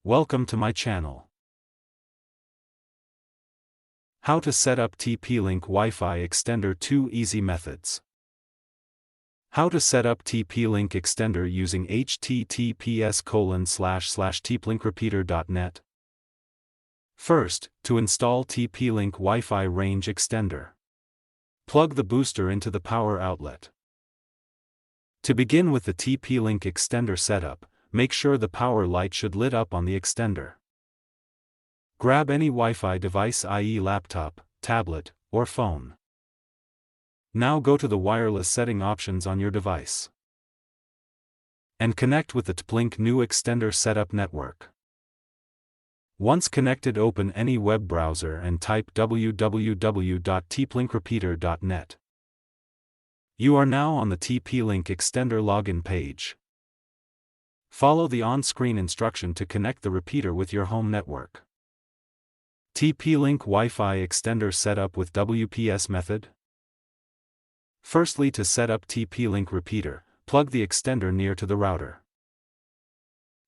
Welcome to my channel. How to set up TP-Link Wi-Fi Extender 2 Easy Methods. How to set up TP-Link Extender using https://tplinkrepeater.net. First, to install TP-Link Wi-Fi Range Extender. Plug the booster into the power outlet. To begin with the TP-Link Extender setup, make sure the power light should lit up on the extender. Grab any Wi-Fi device, i.e. laptop, tablet, or phone. Now go to the wireless setting options on your device and connect with the TP-Link new extender setup network. Once connected, open any web browser and type www.tplinkrepeater.net. You are now on the TP-Link Extender login page. Follow the on-screen instruction to connect the repeater with your home network. TP-Link Wi-Fi Extender setup with WPS method. Firstly, to set up TP-Link repeater, plug the extender near to the router.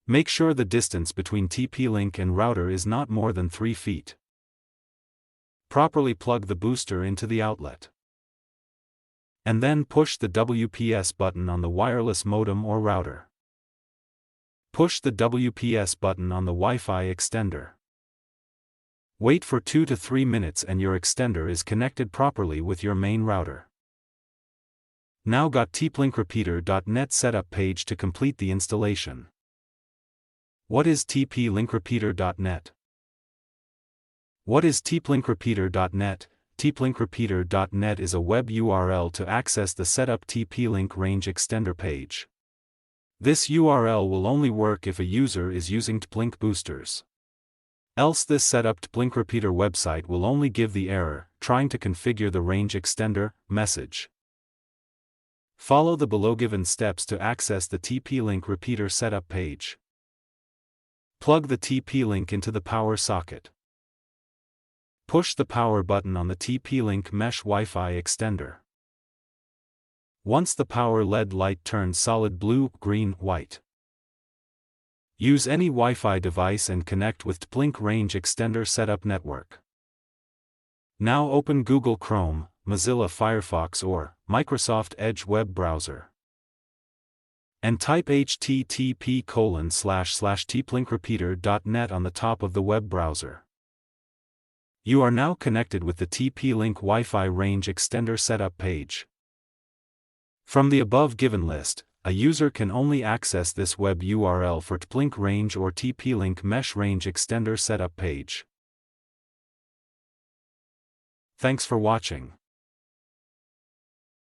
Make sure the distance between TP-Link and router is not more than 3 feet. Properly plug the booster into the outlet. And then push the WPS button on the wireless modem or router. Push the WPS button on the Wi-Fi extender. Wait for 2 to 3 minutes and your extender is connected properly with your main router. Now got tplinkrepeater.net setup page to complete the installation. What is TP-Link What is tplinkrepeater.net? tplinkrepeater.net is a web URL to access the setup TP-Link range extender page. This URL will only work if a user is using TP-Link boosters. Else this setup TP-Link repeater website will only give the error, trying to configure the range extender, message. Follow the below given steps to access the TP-Link repeater setup page. Plug the TP-Link into the power socket. Push the power button on the TP-Link Mesh Wi-Fi extender. Once the power LED light turns solid blue, green, white. Use any Wi-Fi device and connect with TP-Link Range Extender Setup Network. Now open Google Chrome, Mozilla Firefox or Microsoft Edge web browser. And type http://tplinkrepeater.net on the top of the web browser. You are now connected with the TP-Link Wi-Fi Range Extender Setup page. From the above given list, a user can only access this web URL for TP-Link Range or TP-Link Mesh Range Extender Setup page. Thanks for watching.